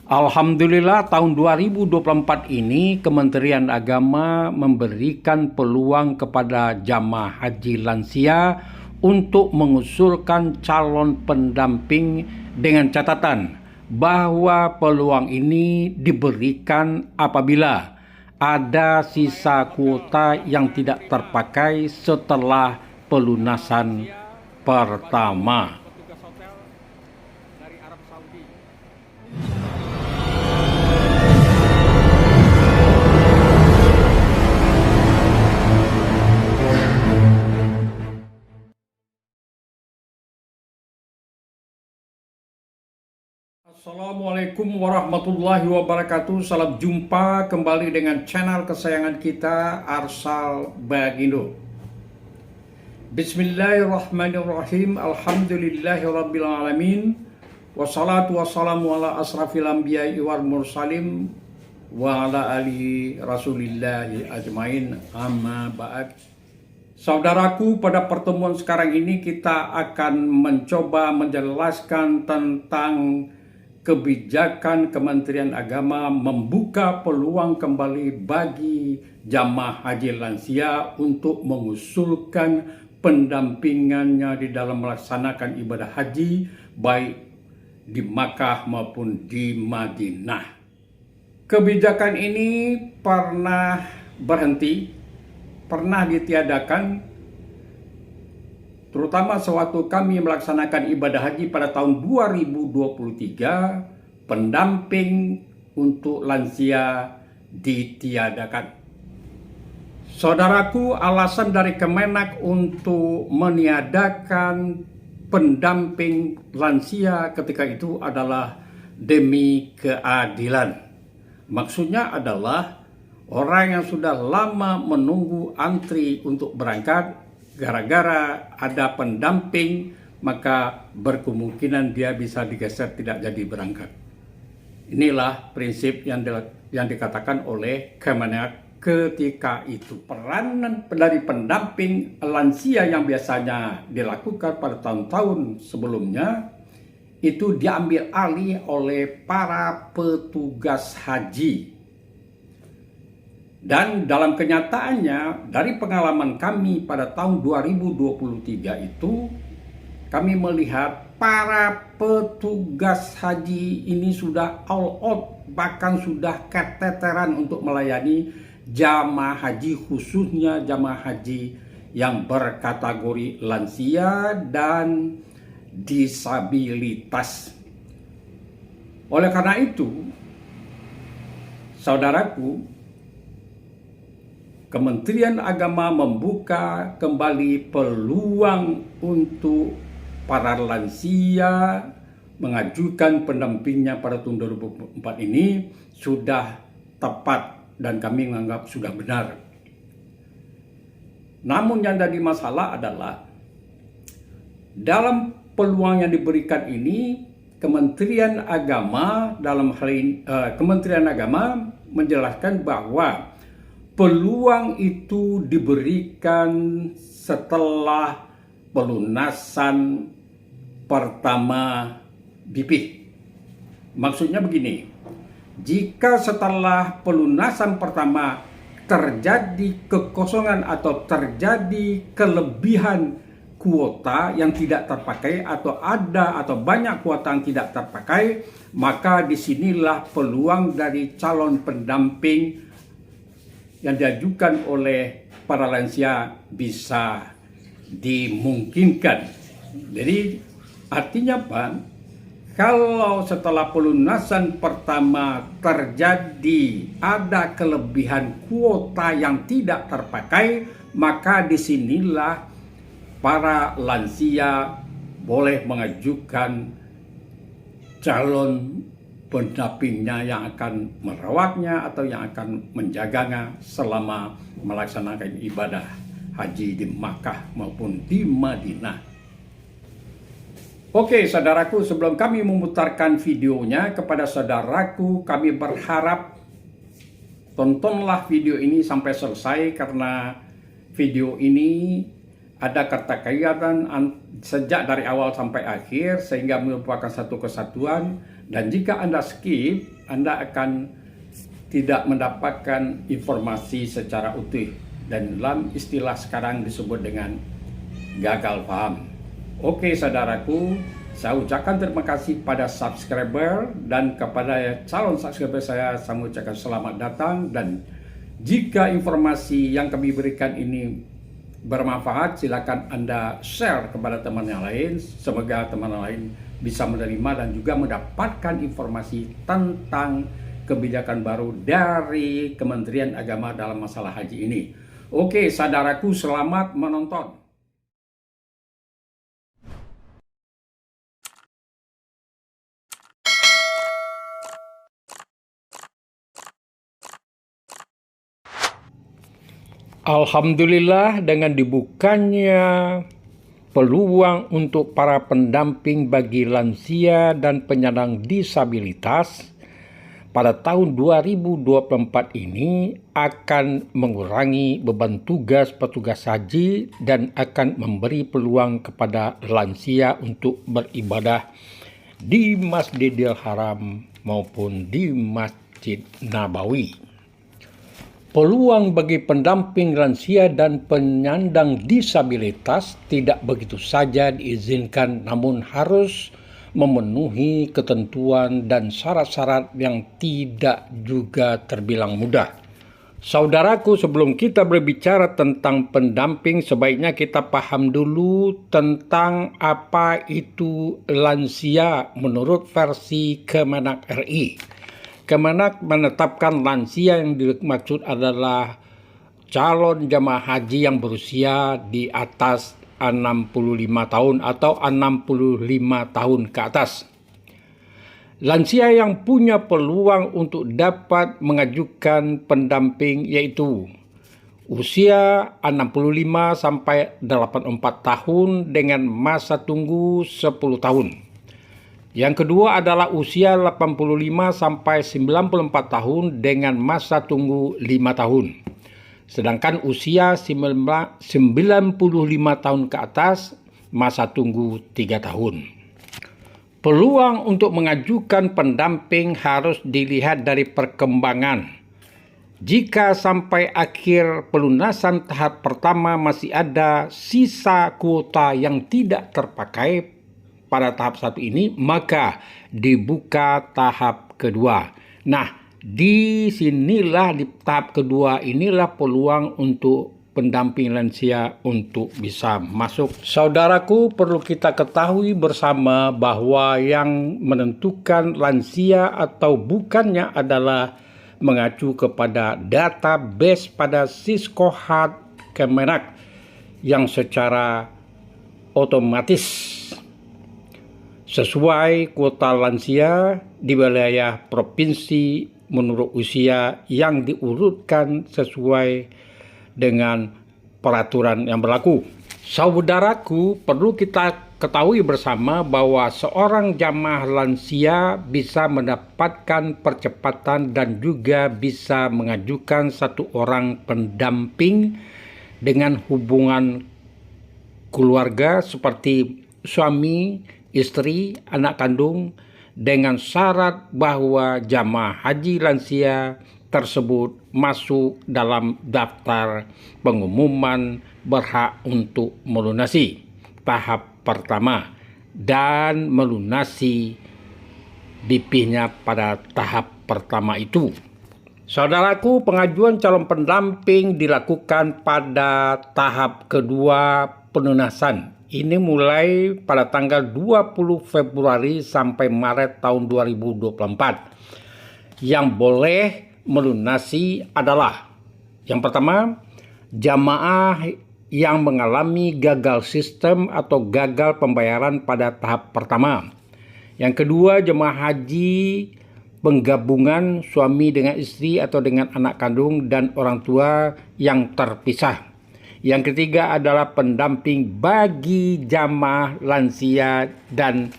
Alhamdulillah tahun 2024 ini Kementerian Agama memberikan peluang kepada jamaah haji lansia untuk mengusulkan calon pendamping dengan catatan bahwa peluang ini diberikan apabila ada sisa kuota yang tidak terpakai setelah pelunasan pertama. Assalamualaikum warahmatullahi wabarakatuh. Salam jumpa kembali dengan channel kesayangan kita, Arsal Bagindo. Bismillahirrahmanirrahim. Alhamdulillahirrabbilalamin. Wassalatu wassalamu ala asrafil anbiya'i wal mursalim wa ala alihi rasulillahi ajmain, amma ba'd. Saudaraku, pada pertemuan sekarang ini kita akan mencoba menjelaskan tentang kebijakan Kementerian Agama membuka peluang kembali bagi jamaah haji lansia untuk mengusulkan pendampingannya di dalam melaksanakan ibadah haji baik di Makkah maupun di Madinah. Kebijakan ini pernah berhenti, pernah ditiadakan, terutama sewaktu kami melaksanakan ibadah haji pada tahun 2023, pendamping untuk lansia ditiadakan. Saudaraku, alasan dari Kemenak untuk meniadakan pendamping lansia ketika itu adalah demi keadilan. Maksudnya adalah orang yang sudah lama menunggu antri untuk berangkat, gara-gara ada pendamping, maka berkemungkinan dia bisa digeser tidak jadi berangkat. Inilah prinsip yang dikatakan oleh Kemenak ketika itu. Peranan dari pendamping lansia yang biasanya dilakukan pada tahun-tahun sebelumnya itu diambil alih oleh para petugas haji. Dan dalam kenyataannya, dari pengalaman kami pada tahun 2023 itu, kami melihat para petugas haji ini sudah all out, bahkan sudah keteteran untuk melayani jamaah haji, khususnya jamaah haji yang berkategori lansia dan disabilitas. Oleh karena itu, saudaraku, Kementerian Agama membuka kembali peluang untuk para lansia mengajukan pendampingnya pada tahun 2024 ini sudah tepat dan kami menganggap sudah benar. Namun yang jadi masalah adalah dalam peluang yang diberikan ini Kementerian Agama Kementerian Agama menjelaskan bahwa peluang itu diberikan setelah pelunasan pertama BP. Maksudnya begini, jika setelah pelunasan pertama terjadi kekosongan atau terjadi kelebihan kuota yang tidak terpakai atau banyak kuota yang tidak terpakai, maka disinilah peluang dari calon pendamping yang diajukan oleh para lansia bisa dimungkinkan. Jadi artinya apa? Kalau setelah pelunasan pertama terjadi ada kelebihan kuota yang tidak terpakai, maka disinilah para lansia boleh mengajukan calon pendampingnya yang akan merawatnya atau yang akan menjaganya selama melaksanakan ibadah haji di Makkah maupun di Madinah. Oke, saudaraku, sebelum kami memutarkan videonya kepada saudaraku, kami berharap tontonlah video ini sampai selesai, karena video ini ada keterkaitan sejak dari awal sampai akhir, sehingga merupakan satu kesatuan Dan jika Anda skip, Anda akan tidak mendapatkan informasi secara utuh. Dan dalam istilah sekarang disebut dengan gagal paham. Oke saudaraku, saya ucapkan terima kasih pada subscriber dan kepada calon subscriber saya ucapkan selamat datang. Dan jika informasi yang kami berikan ini bermanfaat, silakan Anda share kepada teman yang lain. Semoga teman lain bisa menerima dan juga mendapatkan informasi tentang kebijakan baru dari Kementerian Agama dalam masalah haji ini. Oke, saudaraku, selamat menonton. Alhamdulillah, dengan dibukanya peluang untuk para pendamping bagi lansia dan penyandang disabilitas pada tahun 2024 ini akan mengurangi beban tugas petugas haji dan akan memberi peluang kepada lansia untuk beribadah di Masjidil Haram maupun di Masjid Nabawi. Peluang bagi pendamping lansia dan penyandang disabilitas tidak begitu saja diizinkan, namun harus memenuhi ketentuan dan syarat-syarat yang tidak juga terbilang mudah. Saudaraku, sebelum kita berbicara tentang pendamping, sebaiknya kita paham dulu tentang apa itu lansia menurut versi Kemenak RI. Kemenak menetapkan lansia yang dimaksud adalah calon jamaah haji yang berusia di atas 65 tahun atau 65 tahun ke atas. Lansia yang punya peluang untuk dapat mengajukan pendamping yaitu usia 65 sampai 84 tahun dengan masa tunggu 10 tahun. Yang kedua adalah usia 85 sampai 94 tahun dengan masa tunggu 5 tahun. Sedangkan usia 95 tahun ke atas masa tunggu 3 tahun. Peluang untuk mengajukan pendamping harus dilihat dari perkembangan. Jika sampai akhir pelunasan tahap pertama masih ada sisa kuota yang tidak terpakai pada tahap 1 ini, maka dibuka tahap kedua. Nah, di sinilah di tahap kedua inilah peluang untuk pendamping lansia untuk bisa masuk. Saudaraku, perlu kita ketahui bersama bahwa yang menentukan lansia atau bukannya adalah mengacu kepada database pada Siskohat Kemenak yang secara otomatis sesuai kuota lansia di wilayah provinsi menurut usia yang diurutkan sesuai dengan peraturan yang berlaku. Saudaraku, perlu kita ketahui bersama bahwa seorang jamaah lansia bisa mendapatkan percepatan dan juga bisa mengajukan satu orang pendamping dengan hubungan keluarga seperti suami, istri, anak kandung, dengan syarat bahwa jamaah haji lansia tersebut masuk dalam daftar pengumuman berhak untuk melunasi tahap pertama dan melunasi BP-nya pada tahap pertama itu. Saudaraku, pengajuan calon pendamping dilakukan pada tahap kedua pelunasan. Ini mulai pada tanggal 20 Februari sampai Maret tahun 2024. Yang boleh melunasi adalah yang pertama, jamaah yang mengalami gagal sistem atau gagal pembayaran pada tahap pertama. Yang kedua, jemaah haji penggabungan suami dengan istri atau dengan anak kandung dan orang tua yang terpisah. Yang ketiga adalah pendamping bagi jamaah lansia dan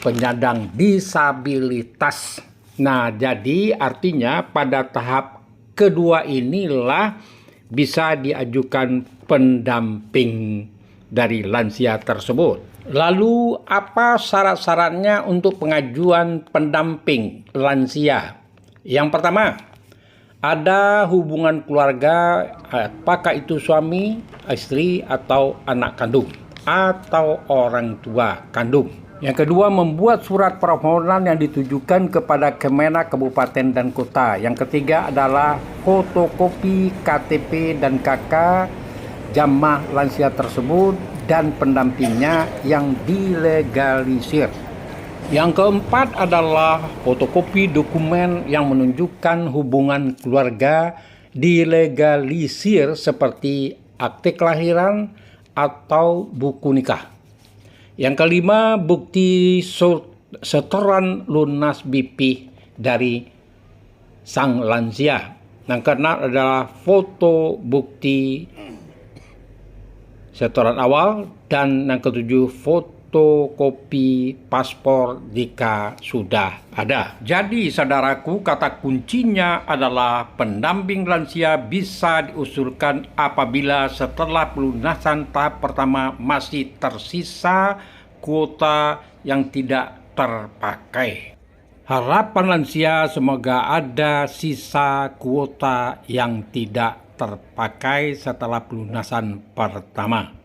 penyandang disabilitas. Nah, jadi artinya pada tahap kedua inilah bisa diajukan pendamping dari lansia tersebut. Lalu apa syarat-syaratnya untuk pengajuan pendamping lansia? Yang pertama, ada hubungan keluarga, apakah itu suami, istri, atau anak kandung, atau orang tua kandung. Yang kedua, membuat surat permohonan yang ditujukan kepada Kemenak Kabupaten dan Kota. Yang ketiga adalah fotokopi KTP dan KK jamaah lansia tersebut dan pendampingnya yang dilegalisir. Yang keempat adalah fotokopi dokumen yang menunjukkan hubungan keluarga dilegalisir seperti akte kelahiran atau buku nikah. Yang kelima, bukti setoran lunas BP dari sang lansia. Yang keenam adalah foto bukti setoran awal, dan yang ketujuh, fotokopi paspor jika sudah ada. Jadi saudaraku, kata kuncinya adalah pendamping lansia bisa diusulkan apabila setelah pelunasan tahap pertama masih tersisa kuota yang tidak terpakai. Harapan lansia semoga ada sisa kuota yang tidak terpakai setelah pelunasan pertama.